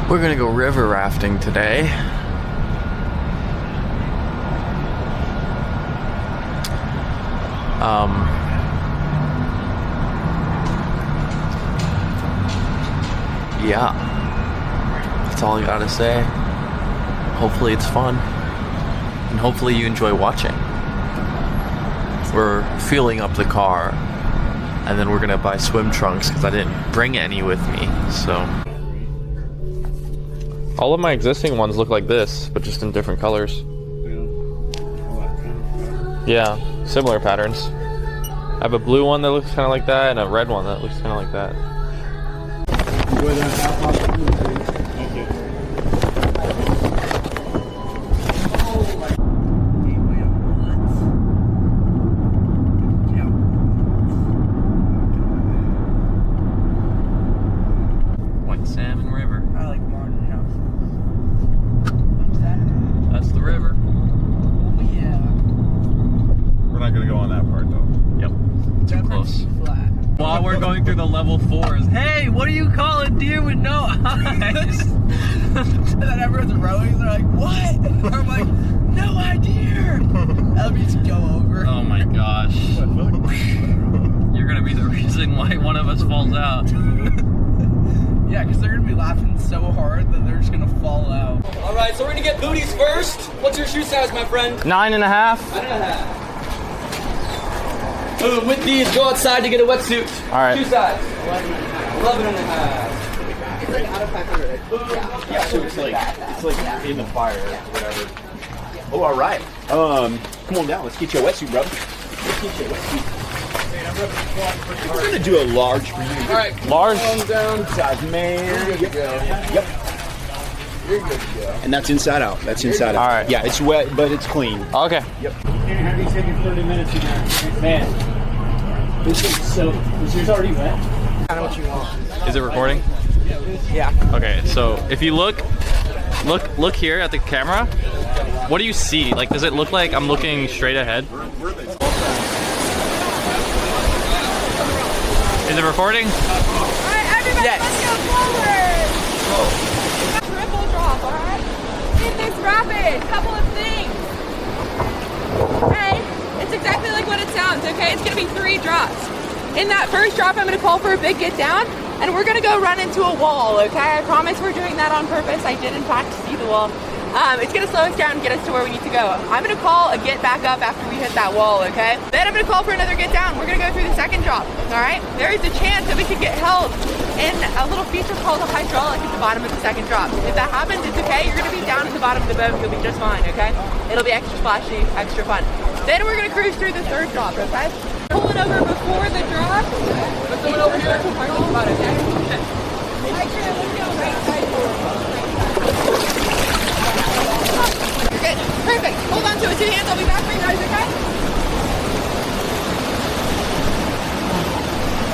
We're gonna go river rafting today. Yeah, that's all I gotta say. Hopefully it's fun, and hopefully you enjoy watching. We're fueling up the car, and then we're gonna buy swim trunks because I didn't bring any with me, so. All of my existing ones look like this, but just in different colors. Yeah, similar patterns. I have a blue one that looks kind of like that, and a red one that looks kind of like that. White Salmon River. I like Martin House. That's the river. Oh yeah. We're not gonna go on that part though. Yep. Too close. Flat. While we're going through the level 4s, hey, what do you call a deer with no eyes? And then everyone's rowing, they're like, what? And I'm like, no idea. Let me just go over. Oh my gosh. You're gonna be the reason why one of us falls out. Yeah, because they're gonna be laughing so hard that they're just gonna fall out. All right, so we're gonna get booties first. What's your shoe size, my friend? 9.5. 9.5. Boom, with these, go outside to get a wetsuit. All right. Shoe size. 11.5. It's like out of 500. Yeah, so it's like in the fire or whatever. Oh, all right. Come on down. Let's get you a wetsuit, bro. Let's get you a wetsuit. We're gonna do a large for you. All right, Large. calm down. Size, man. You're good to go. Yep. You're good to go. And that's inside out. That's inside out. All right. Yeah, it's wet, but it's clean. Okay. Yep. Can't have you taking 30 minutes in there. Man, this is so, this is already wet. Kind of what you want. Is it recording? Yeah. Okay, so if you look here at the camera, what do you see? Like, does it look like I'm looking straight ahead? Is it recording? Alright, everybody, Yes. let's go forward! Triple drop, alright? In this rapid, couple of things. Okay, it's exactly like what it sounds, okay? It's gonna be 3 drops. In that first drop, I'm gonna call for a big get down, and we're gonna go run into a wall, okay? I promise we're doing that on purpose. I did, in fact, see the wall. It's gonna slow us down and get us to where we need to go. I'm gonna call a get back up after we hit that wall, okay? Then I'm gonna call for another get down. We're gonna go through the second drop, all right? There is a chance that we could get held in a little feature called a hydraulic at the bottom of the second drop. If that happens, it's okay. You're gonna be down at the bottom of the boat. You'll be just fine, okay? It'll be extra splashy, extra fun. Then we're gonna cruise through the third drop, okay? Pulling over before the drop. Put someone over here. Parking spot, okay? Right here, let's go right side forward. You're good. Perfect. Hold on to it. 2 hands. I'll be back for you guys, okay?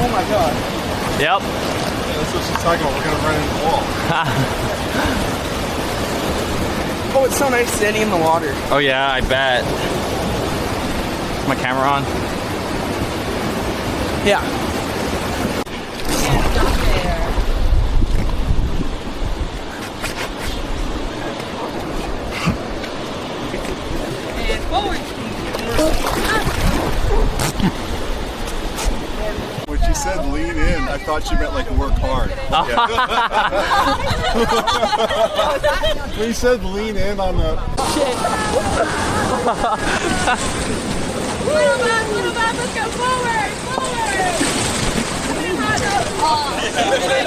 Oh my god. Yep. That's what she's talking about. We're gonna run into the wall. Oh, it's so nice sitting in the water. Oh yeah, I bet. Is my camera on? Yeah. And stop there. And forward. When she said lean in, I thought she meant like work hard. When you said lean in on the... Little bad, let's go forward, forward.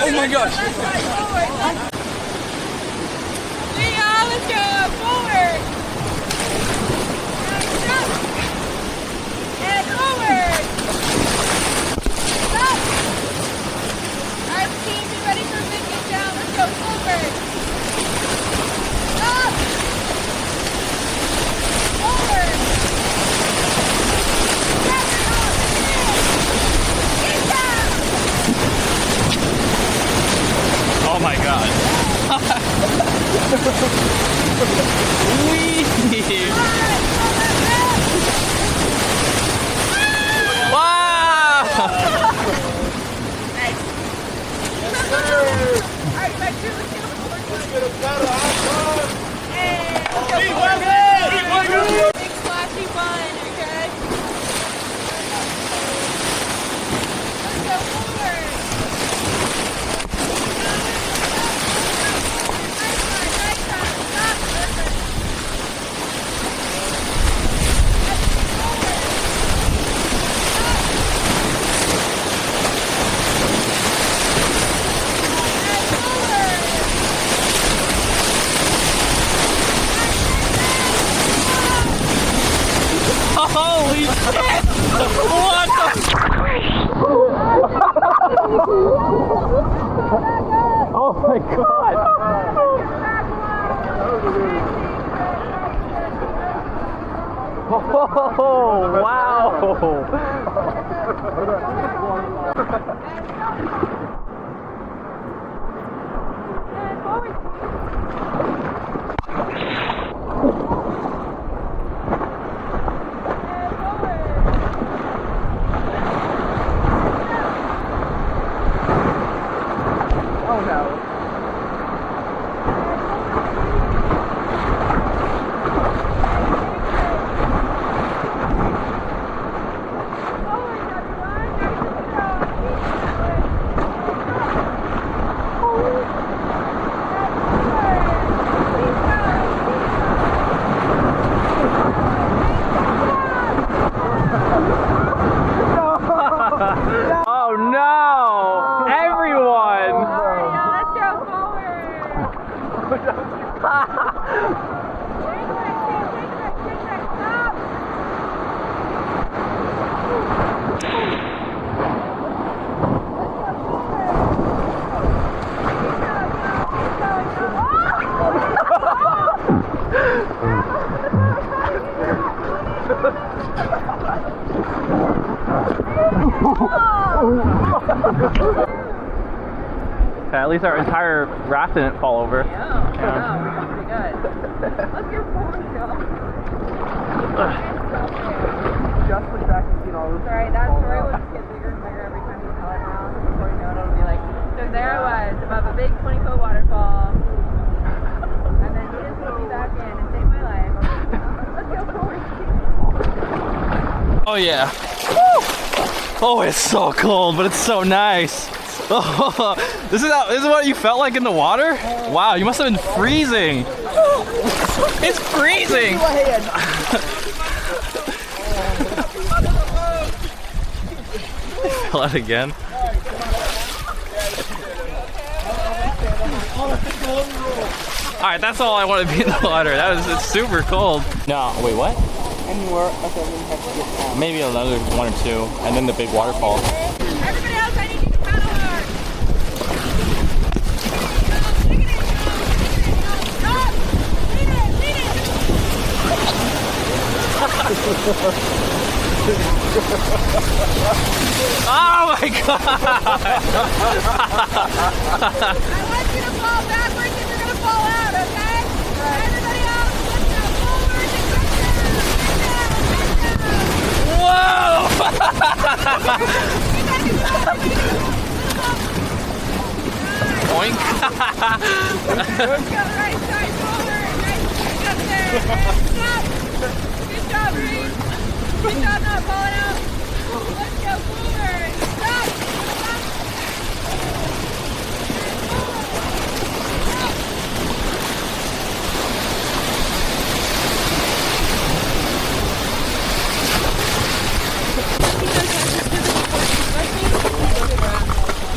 Oh my gosh. Forward. Leo, let's go forward. And forward. Stop. All right, team, be ready for a big get down. Let's go forward. Stop. Forward. Oh my god. side too. Let's get a forward. Let's get a better icon. Hey, let's go Big forward. Big splashy fun, okay? Let's go forward. Nice time. Stop. Perfect. Holy shit! What the? Oh my god! Oh wow! Oh no. Oh no! Everyone! Alright, now let's go forward. Take that, stop. At least our entire raft didn't fall over. Yeah, pretty good. Let's go forward, y'all. Just the track and seen all this. Sorry, that story will just get bigger and bigger every time you tell it now. Before you know it, it'll be like, so there I was above a big 20-foot waterfall, and then you just put me back in and saved my life. Let's go forward. Oh yeah. Woo! Oh, it's so cold, but it's so nice. Oh, this is what you felt like in the water? Wow, you must have been freezing. It's freezing. Fell out again. All right, that's all I want to be in the water. It's super cold. No, wait, what? Maybe another one or two, and then the big waterfall. Everybody else, I need you to paddle hard. Stop! Lead it! Oh my god! I want you to fall backwards if you're going to fall out, okay? Everybody else, let's go forward and get down. Whoa! Boink. Let's go right side forward. Nice up there. Stop. Good job, Reed. Good job not falling out. Let's go forward. Stop. Stop.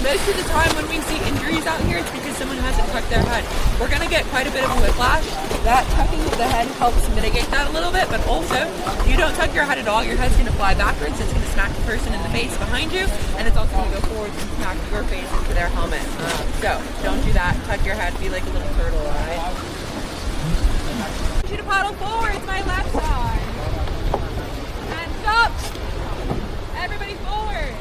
Most of the time when we see injuries out here, it's because someone hasn't tucked their head. We're going to get quite a bit of whiplash. That tucking of the head helps mitigate that a little bit, but also, if you don't tuck your head at all, your head's going to fly backwards, it's going to smack the person in the face behind you, and it's also going to go forward and smack your face into their helmet. So, don't do that. Tuck your head, be like a little turtle, alright? I want you to paddle forward, it's my left side. And stop! Everybody forward!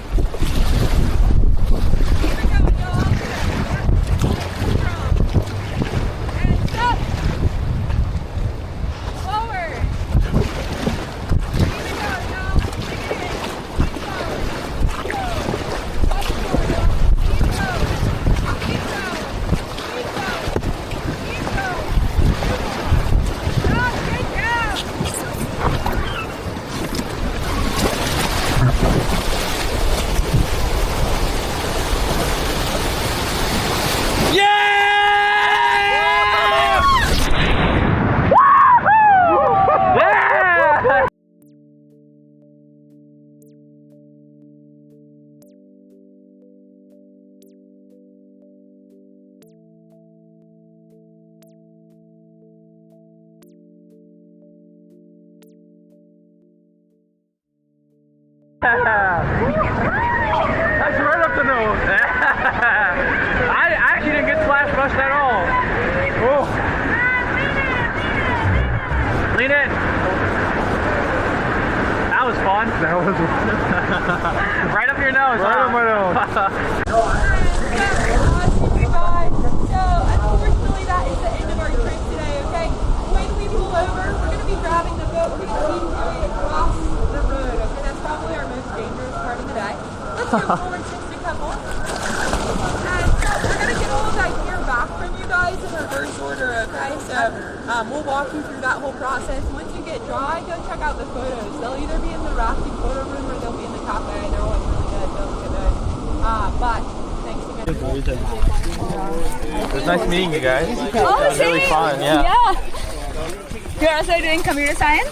one? That was Right up your nose, right on my nose. So, unfortunately, that is the end of our trip today, okay? When we pull over, we're going to be grabbing the boat. We're going to keep going across the road, okay? That's probably our most dangerous part of the day. Let's go forward just a couple. And so, we're going to get all of that gear back from you guys in reverse order, okay? So, we'll walk you through that whole process. Once you get dry, go check out the photos. They'll either be in the rafting photo room or they'll be in the cafe. They're always really good. Don't look at those. But thanks again. It was nice meeting you guys. Oh, It was really fun, yeah. You're also doing computer science?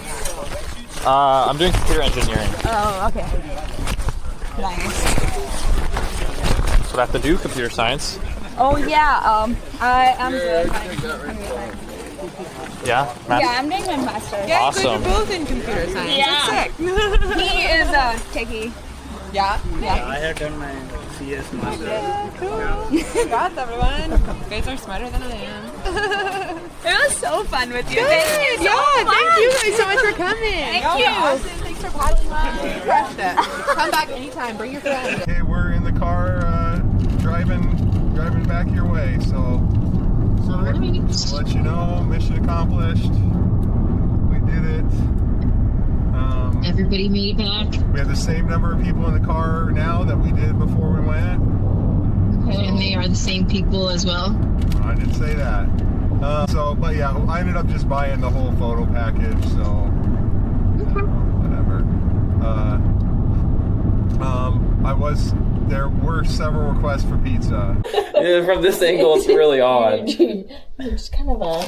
I'm doing computer engineering. Oh, okay. Nice. So I have to do computer science. Oh yeah, I am doing computer science. Yeah? Yeah, I'm doing my master's. Yeah, awesome. You're both in computer science. Yeah. That's sick. He is a techie. Yeah. I have done my CS master. Congrats, everyone. You guys are smarter than I am. It was so fun with you. Good. Thank you so Yeah, much. thank you guys so much for coming. Thank Y'all you. were awesome. Thanks for paddling along. You crushed it. Come back anytime. Bring your friends. Okay, we're in the car driving back your way. So let you know, mission accomplished. We did it. Everybody made it back. We have the same number of people in the car now that we did before we went. Okay, and they are the same people as well. I didn't say that. But yeah, I ended up just buying the whole photo package, so whatever. There were several requests for pizza. Yeah, from this angle, it's really odd. It's kind of a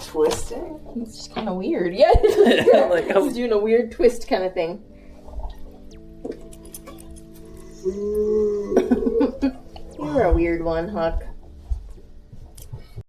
twisting. It's just kind of weird. Yeah, Like, he's doing a weird twist kind of thing. You're a weird one, Huck.